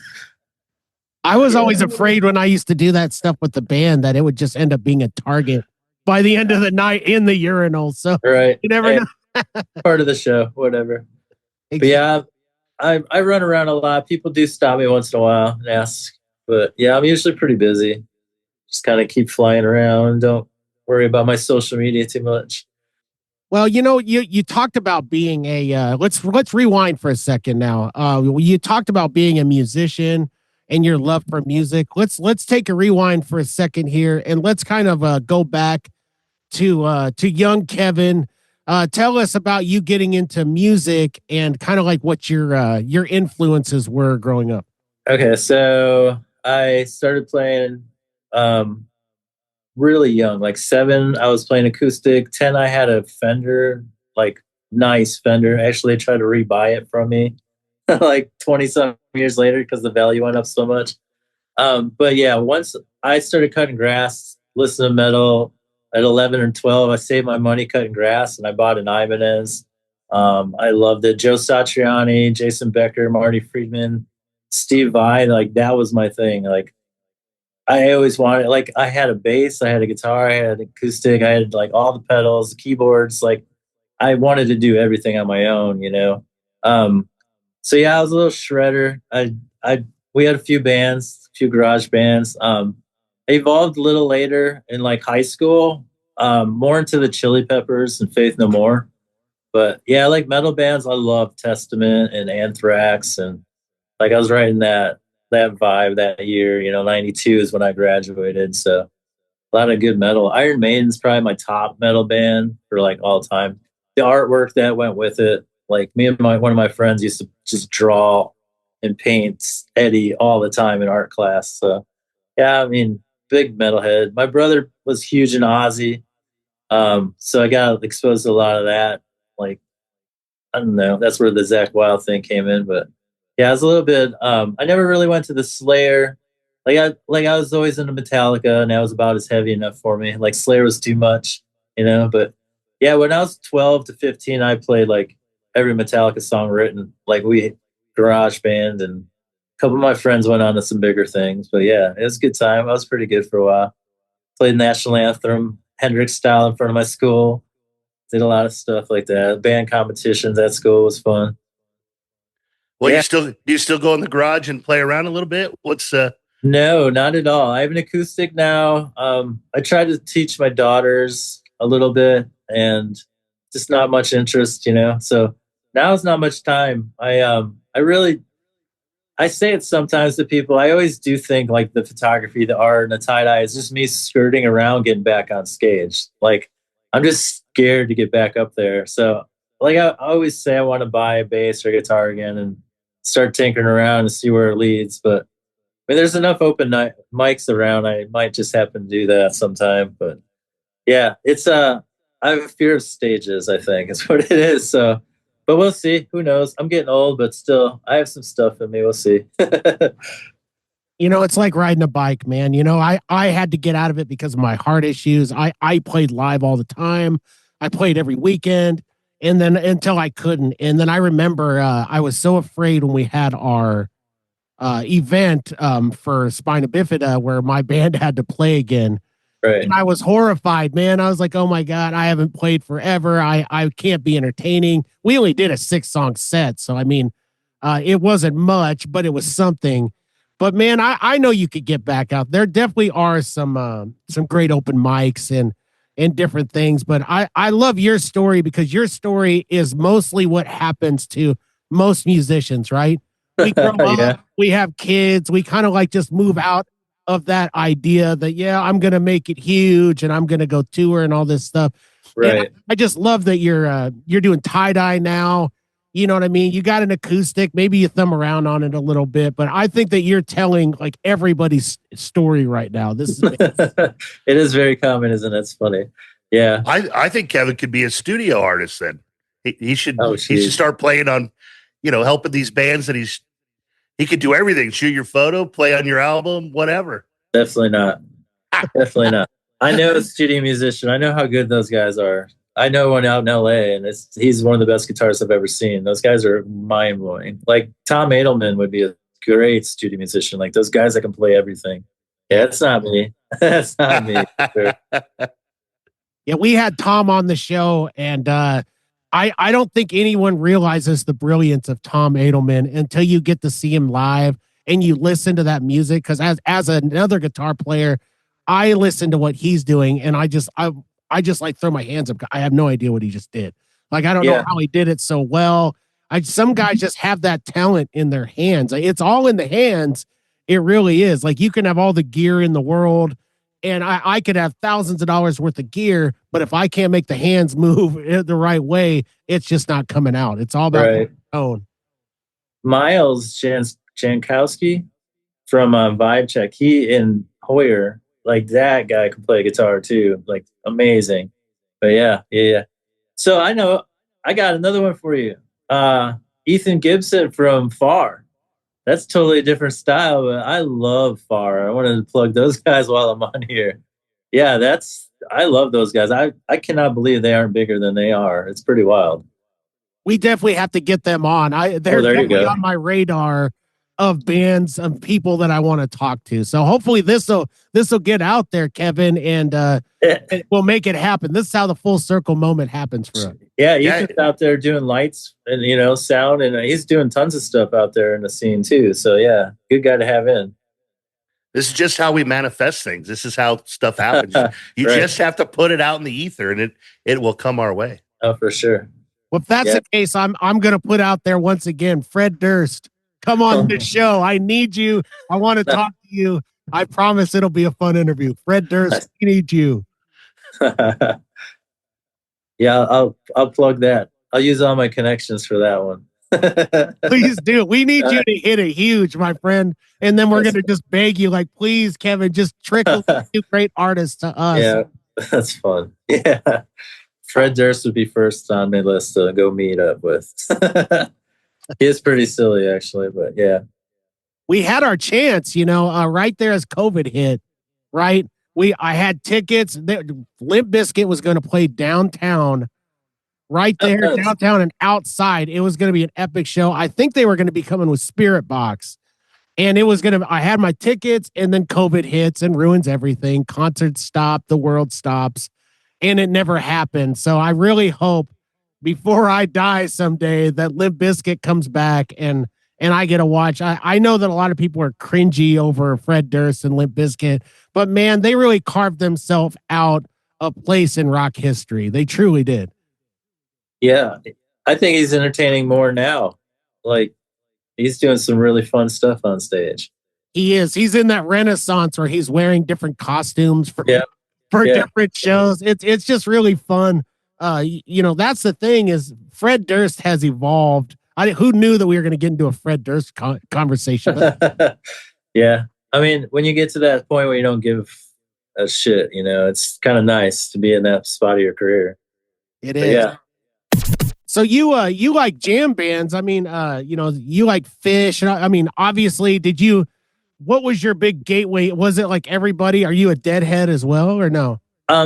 I was always afraid when I used to do that stuff with the band that it would just end up being a target by the end of the night in the urinal. So right, you never know. Part of the show, whatever. Exactly. But yeah, I run around a lot. People do stop me once in a while and ask, but yeah, I'm usually pretty busy. Just kind of keep flying around. Don't worry about my social media too much. Well, you talked about being a let's rewind for a second now. You talked about being a musician and your love for music. Let's take a rewind for a second here and let's kind of go back to young Kevin. Tell us about you getting into music and kind of like what your influences were growing up. Okay, so I started playing really young, like 7. I was playing acoustic. 10, I had a Fender, like nice Fender. Actually, they tried to rebuy it from me like 20 some years later because the value went up so much. But yeah, once I started cutting grass, listening to metal at 11 or 12, I saved my money cutting grass and I bought an Ibanez. I loved it. Joe Satriani, Jason Becker, Marty Friedman, Steve Vai, like that was my thing. Like I always wanted, like I had a bass, I had a guitar, I had an acoustic, I had like all the pedals, the keyboards. Like I wanted to do everything on my own. So yeah, I was a little shredder. We had a few bands, a few garage bands. I evolved a little later in like high school, more into the Chili Peppers and Faith No More. But yeah, I like metal bands. I love Testament and Anthrax, and like I was writing that vibe that year. 92 is when I graduated, so a lot of good metal. Iron Maiden's probably my top metal band for like all time. The artwork that went with it, like me and one of my friends used to just draw and paint Eddie all the time in art class. So yeah, I mean, big metalhead. My brother was huge in Ozzy, so I got exposed to a lot of that. Like I don't know, that's where the Zakk Wylde thing came in. But yeah, I was a little bit. I never really went to the Slayer. I was always into Metallica, and that was about as heavy enough for me. Like Slayer was too much. But yeah, when I was 12 to 15, I played like every Metallica song written. Like we garage band, and a couple of my friends went on to some bigger things. But yeah, it was a good time. I was pretty good for a while. Played national anthem, Hendrix style in front of my school. Did a lot of stuff like that. Band competitions at school was fun. Well, Yeah. do you still go in the garage and play around a little bit? What's No, not at all. I have an acoustic now. I try to teach my daughters a little bit, and just not much interest. So now is not much time. I say it sometimes to people. I always do think like the photography, the art, and the tie dye is just me skirting around getting back on stage. Like I'm just scared to get back up there. So like I always say I want to buy a bass or guitar again and start tinkering around and see where it leads. But I mean, there's enough open mics around. I might just happen to do that sometime. But yeah, I have a fear of stages, I think is what it is. So, but we'll see. Who knows? I'm getting old, but still, I have some stuff in me. We'll see. You know, it's like riding a bike, man. You know, I had to get out of it because of my heart issues. I played live all the time. I played every weekend, and then until I couldn't. And then I remember I was so afraid when we had our event for Spina Bifida where my band had to play again. Right. And I was horrified, man. I was like, oh my God, I haven't played forever. I can't be entertaining. We only did a 6-song set. So, I mean, it wasn't much, but it was something. But man, I know you could get back out. There definitely are some great open mics and different things. But I love your story because your story is mostly what happens to most musicians, right? We grow Yeah. up, we have kids, we kind of like just move out of that idea that, yeah, I'm going to make it huge and I'm going to go tour and all this stuff. And Right. I just love that you're doing tie-dye now. You know what I mean? You got an acoustic, maybe you thumb around on it a little bit, but I think that you're telling like everybody's story right now. This is It is very common, isn't it? It's funny. Yeah. I think Kevin could be a studio artist then. He should Oh, he should geez. start playing on, helping these bands that he could do everything. Shoot your photo, play on your album, whatever. Definitely not. Definitely not. I know a studio musician. I know how good those guys are. I know one out in LA, and he's one of the best guitarists I've ever seen. Those guys are mind blowing. Like Tom Edelman would be a great studio musician. Like those guys that can play everything. Yeah, it's not me. That's not me. Sure. Yeah, we had Tom on the show, and I don't think anyone realizes the brilliance of Tom Edelman until you get to see him live and you listen to that music. Because as another guitar player, I listen to what he's doing, and I just like throw my hands up. I have no idea what he just did. Like I don't know Yeah. how he did it so well. Some guys just have that talent in their hands. Like, it's all in the hands. It really is. Like you can have all the gear in the world. And I could have thousands of dollars worth of gear, but if I can't make the hands move the right way, it's just not coming out. It's all about Right. tone. Miles Jankowski from Vibe Check, he in Hoyer, like that guy can play guitar too, like amazing. But yeah. So I know I got another one for you. Ethan Gibson from Far. That's totally a different style, but I love Far. I wanted to plug those guys while I'm on here. Yeah, I love those guys. I cannot believe they aren't bigger than they are. It's pretty wild. We definitely have to get them on. They're there you definitely go. on my radar of bands of people that I want to talk to. So hopefully this will get out there, Kevin, and we'll make it happen. This is how the full circle moment happens for us. Yeah, Ethan's out there doing lights and sound, and he's doing tons of stuff out there in the scene too. So yeah, good guy to have in. This is just how we manifest things. This is how stuff happens. You Right. just have to put it out in the ether, and it will come our way. Oh, for sure. Well, if that's the case, I'm going to put out there once again, Fred Durst, come on the show. I need you. I want to talk to you. I promise it'll be a fun interview. Fred Durst, we need you. Yeah, I'll plug that. I'll use all my connections for that one. Please do. We need you to hit it huge, my friend. And then we're going to just beg you, like, please, Kevin, just trickle two great artists to us. Yeah, that's fun. Yeah. Fred Durst would be first on my list to go meet up with. He is pretty silly, actually, but yeah. We had our chance, right there as COVID hit, right? I had tickets. Limp Bizkit was going to play downtown, right there, downtown and outside. It was going to be an epic show. I think they were going to be coming with Spirit Box. And I had my tickets, and then COVID hits and ruins everything. Concerts stop, the world stops, and it never happened. So I really hope before I die someday that Limp Bizkit comes back and I get to watch. I know that a lot of people are cringy over Fred Durst and Limp Bizkit, but man, they really carved themselves out a place in rock history. They truly did. Yeah, I think he's entertaining more now. Like, he's doing some really fun stuff on stage. He is. He's in that renaissance where he's wearing different costumes for different shows. It's just really fun. That's the thing is Fred Durst has evolved. Who knew that we were going to get into a Fred Durst conversation? Yeah. I mean, when you get to that point where you don't give a shit, it's kind of nice to be in that spot of your career. It is. Yeah. So you like jam bands. I mean, you like Fish. I mean, obviously, did you what was your big gateway? Was it like everybody? Are you a Deadhead as well, or no?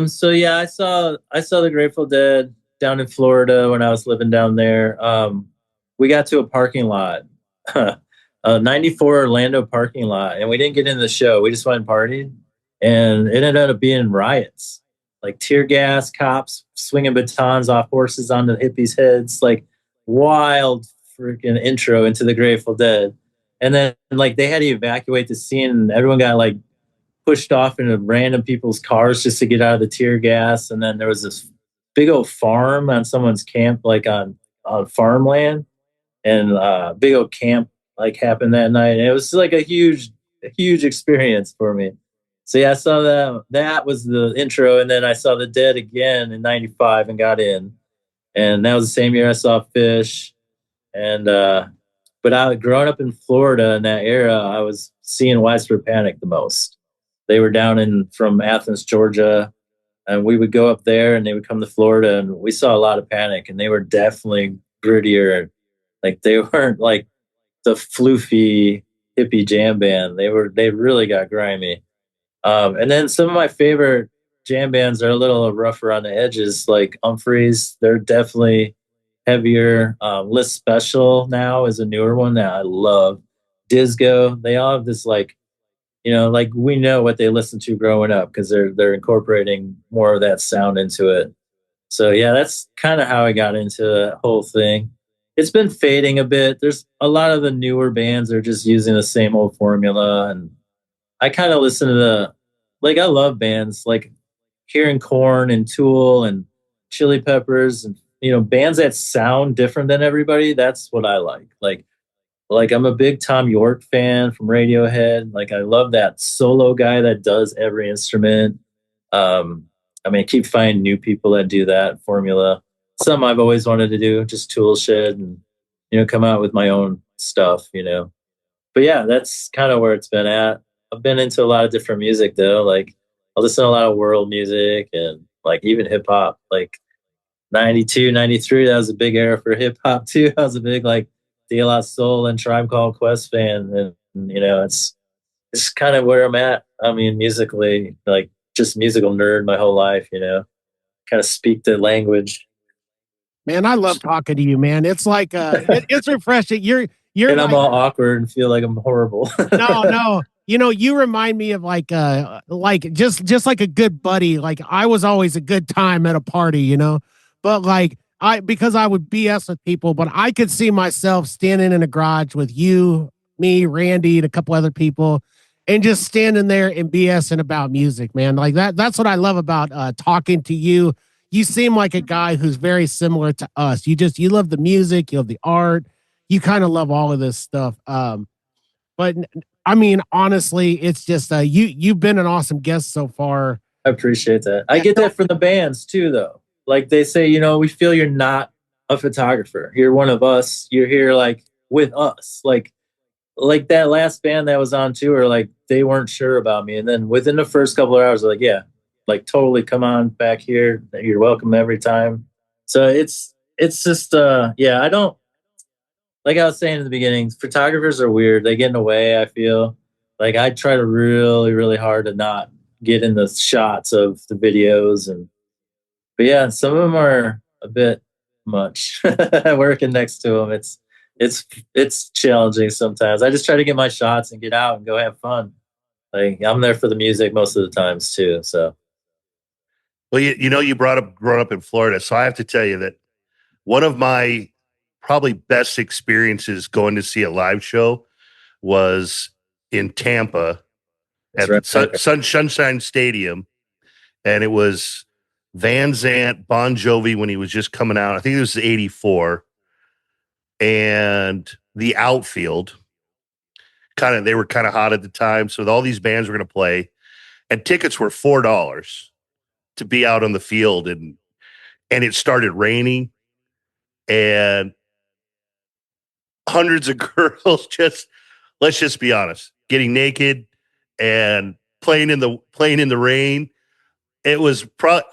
So yeah, I saw the Grateful Dead down in Florida when I was living down there. We got to a parking lot, a 94 Orlando parking lot, and we didn't get in the show. We just went and partied, and it ended up being riots, like tear gas, cops swinging batons off horses onto hippies' heads, like wild freaking intro into the Grateful Dead. And then like they had to evacuate the scene, and everyone got like pushed off into random people's cars just to get out of the tear gas. And then there was this big old farm on someone's camp, like on farmland, and big old camp like happened that night. And it was like a huge experience for me. So yeah, I saw that. That was the intro, and then I saw the Dead again in '95 and got in. And that was the same year I saw Fish. And but I growing up in Florida in that era, I was seeing Widespread Panic the most. They were down in from Athens, Georgia, and we would go up there, and they would come to Florida, and we saw a lot of Panic, and they were definitely grittier. Like they weren't like the floofy hippie jam band. They really got grimy. And then some of my favorite jam bands are a little rougher on the edges, like Humphreys. They're definitely heavier. List Special now is a newer one that I love. Disco, they all have this like, like we know what they listened to growing up because they're incorporating more of that sound into it. So yeah, that's kind of how I got into the whole thing. It's been fading a bit. There's a lot of the newer bands are just using the same old formula, and I kind of listen to like I love bands like hearing Korn and Tool and Chili Peppers and bands that sound different than everybody. That's what I like. Like I'm a big Tom York fan from Radiohead. Like I love that solo guy that does every instrument. I mean, I keep finding new people that do that formula. Some I've always wanted to do, just tool shit and come out with my own stuff. But yeah, that's kind of where it's been at. I've been into a lot of different music though. Like I listen to a lot of world music and like even hip hop. Like 92, 93, that was a big era for hip hop too. I was a big like De La Soul and Tribe Called Quest fan, and it's kind of where I'm at. I mean, musically, like just musical nerd my whole life. Kind of speak the language. Man, I love talking to you, man. It's like it's refreshing. You're And I'm like all awkward and feel like I'm horrible. no. You remind me of like just like a good buddy. Like I was always a good time at a party. But like because I would BS with people, but I could see myself standing in a garage with you, me, Randy, and a couple other people, and just standing there and BSing about music, man. Like that's what I love about talking to you. You seem like a guy who's very similar to us. You love the music, you love the art, you kind of love all of this stuff. But I mean, honestly, it's just you've been an awesome guest so far. I appreciate that. I get that from the bands too, though. Like they say, we feel you're not a photographer. You're one of us. You're here like with us. Like that last band that was on tour, like they weren't sure about me. And then within the first couple of hours, they're like, yeah, like totally come on back here. You're welcome every time. So it's just yeah, I don't like I was saying in the beginning, photographers are weird. They get in the way, I feel. Like I try to really, really hard to not get in the shots of the videos but yeah, some of them are a bit much. Working next to them, it's challenging sometimes. I just try to get my shots and get out and go have fun. Like I'm there for the music most of the times too. So Well, you brought up growing up in Florida, so I have to tell you that one of my probably best experiences going to see a live show was in Tampa that's at right. the Sunshine Stadium, and it was Van Zant, Bon Jovi when he was just coming out. I think it was '84, and the Outfield. They were kind of hot at the time, so all these bands were going to play, and tickets were $4 to be out on the field, and it started raining, and hundreds of girls just, let's just be honest, getting naked and playing in the rain. It was probably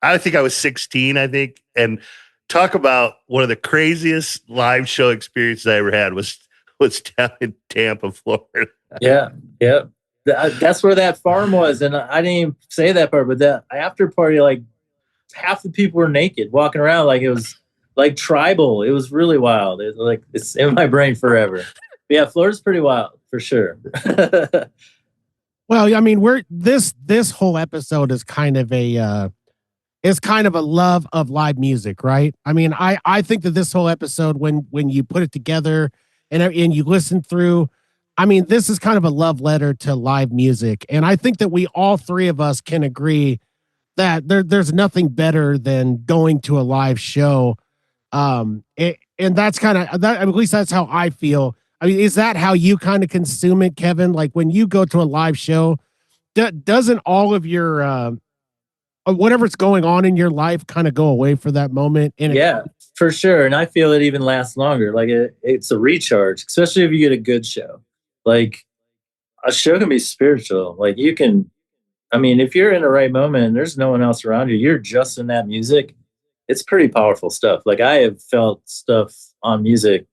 I think I was 16, I think, and talk about one of the craziest live show experiences I ever had was down in Tampa, Florida. Yeah. Yep. That's where that farm was. And I didn't even say that part, but that after party, like half the people were naked walking around like it was like tribal. It was really wild. It's in my brain forever. But yeah, Florida's pretty wild for sure. Well, I mean, we're this whole episode is kind of a love of live music, right? I mean, I think that this whole episode, when you put it together and you listen through, I mean, this is kind of a love letter to live music, and I think that we all three of us can agree that there's nothing better than going to a live show. And that's kind of that. At least that's how I feel. I mean, is that how you kind of consume it, Kevin? Like when you go to a live show, doesn't all of your whatever's going on in your life kind of go away for that moment? And yeah, for sure. And I feel it even lasts longer. Like it's a recharge, especially if you get a good show. Like a show can be spiritual. Like you can, I mean, if you're in the right moment and there's no one else around you, you're just in that music. It's pretty powerful stuff. Like I have felt stuff on music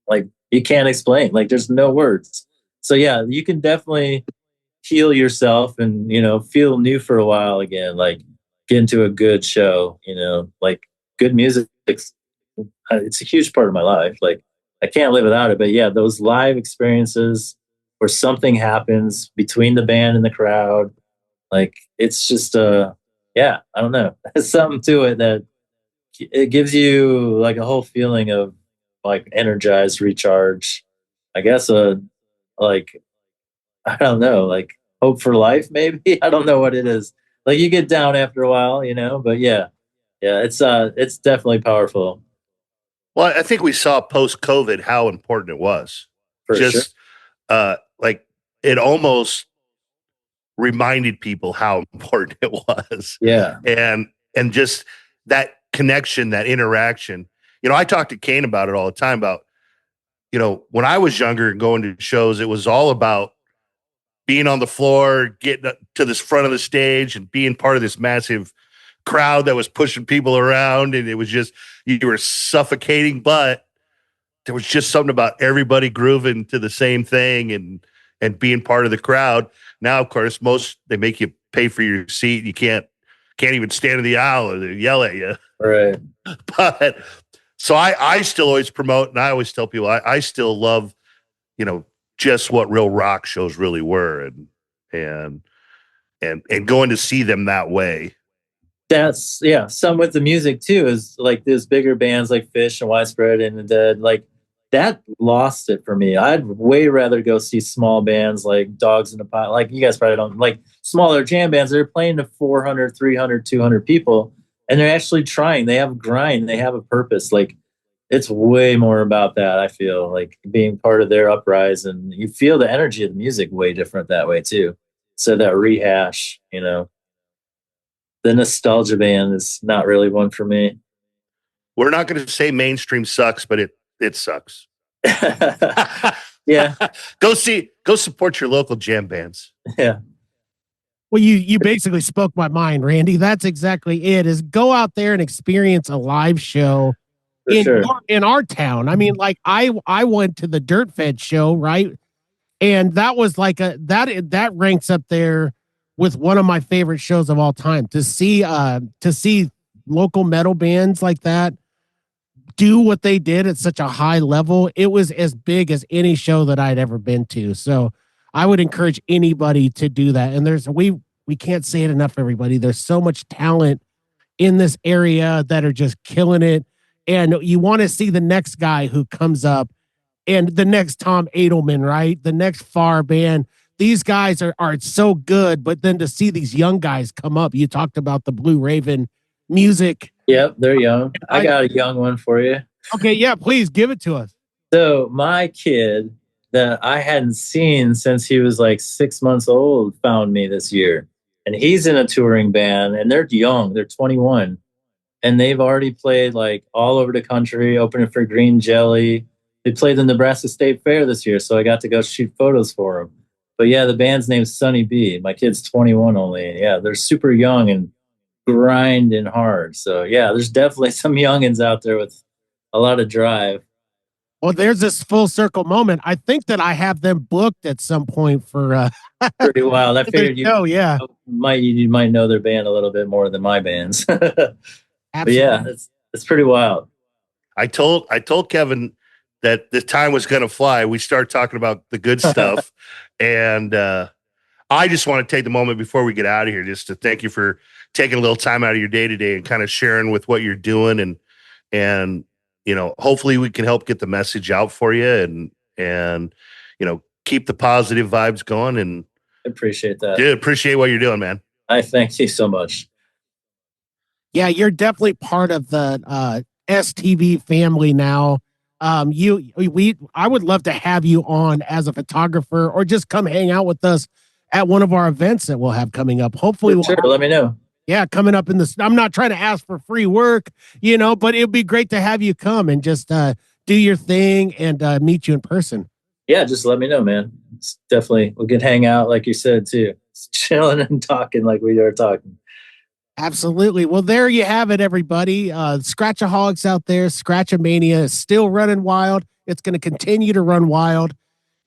like you can't explain. Like there's no words. So yeah, you can definitely heal yourself and feel new for a while again. Like get into a good show. Like good music. It's a huge part of my life. Like I can't live without it. But yeah, those live experiences where something happens between the band and the crowd, like it's just yeah, I don't know. There's something to it that it gives you like a whole feeling of like energized, recharge. I guess like I don't know, like hope for life maybe. I don't know what it is. Like you get down after a while, but yeah. Yeah, it's definitely powerful. Well, I think we saw post COVID how important it was. For sure. Just like it almost reminded people how important it was. Yeah. And just that connection, that interaction. I talk to Kane about it all the time about, when I was younger and going to shows, it was all about being on the floor, getting to this front of the stage and being part of this massive crowd that was pushing people around. And it was just, you were suffocating, but there was just something about everybody grooving to the same thing and being part of the crowd. Now, of course, they make you pay for your seat. You can't even stand in the aisle or they yell at you. Right. But so I still always promote, and I always tell people I still love, just what real rock shows really were, and going to see them that way. That's some with the music too is like those bigger bands like Fish and Widespread and the Dead, like that lost it for me. I'd way rather go see small bands like Dogs in a Pile. Like you guys probably don't like smaller jam bands. They're playing to 400, 300, 200 people and they're actually trying. They have a grind. They have a purpose. Like it's way more about that. I feel like being part of their uprise and you feel the energy of the music way different that way too. So that rehash, the nostalgia band is not really one for me. We're not going to say mainstream sucks, but it sucks. Yeah. Go support your local jam bands. Yeah. Well, you basically spoke my mind, Randy. That's exactly it. Is go out there and experience a live show in our town. I mean, like I went to the Dirt Fed show, right? And that was like that ranks up there with one of my favorite shows of all time. To see local metal bands like that do what they did at such a high level, it was as big as any show that I'd ever been to. So I would encourage anybody to do that. And we can't say it enough, everybody. There's so much talent in this area that are just killing it. And you want to see the next guy who comes up and the next Tom Edelman, right? The next Far band. These guys are so good, but then to see these young guys come up, you talked about the Blue Raven music. Yep, they're young. I got a young one for you. Okay, yeah, please give it to us. So my kid that I hadn't seen since he was like 6 months old found me this year. And he's in a touring band and they're young. They're 21. And they've already played like all over the country, opening for Green Jelly. They played the Nebraska State Fair this year, so I got to go shoot photos for them. But yeah, the band's name's Sunny B. My kid's 21 only. Yeah, they're super young and grinding hard. So yeah, there's definitely some youngins out there with a lot of drive. Well, there's this full circle moment. I think that I have them booked at some point for Pretty wild. I figured yeah. you might know their band a little bit more than my bands. But Absolutely. yeah, it's pretty wild. I told Kevin that the time was going to fly. We started talking about the good stuff, and I just want to take the moment before we get out of here just to thank you for taking a little time out of your day today and kind of sharing with what you're doing, and hopefully we can help get the message out for you, and keep the positive vibes going. And I appreciate that. dude, appreciate what you're doing, man. I thank you so much. Yeah, you're definitely part of the STV family now. I would love to have you on as a photographer or just come hang out with us at one of our events that we'll have coming up. Hopefully, Sure, let me know. Yeah, coming up in this. I'm not trying to ask for free work, but it'd be great to have you come and just do your thing and meet you in person. Yeah, just let me know, man. It's definitely, we can hang out like you said too. Just chilling and talking like we are talking. Absolutely. Well, there you have it, everybody. Scratchaholics out there, Scratchamania is still running wild. It's going to continue to run wild.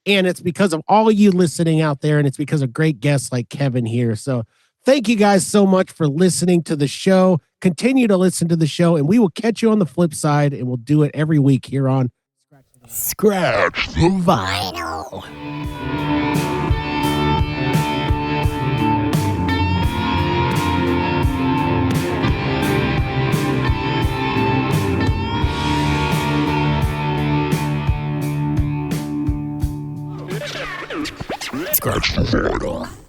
And it's because of all you listening out there, and it's because of great guests like Kevin here. So thank you guys so much for listening to the show. Continue to listen to the show, and we will catch you on the flip side, and we'll do it every week here on Scratch the Vinyl. Scratch the Vinyl.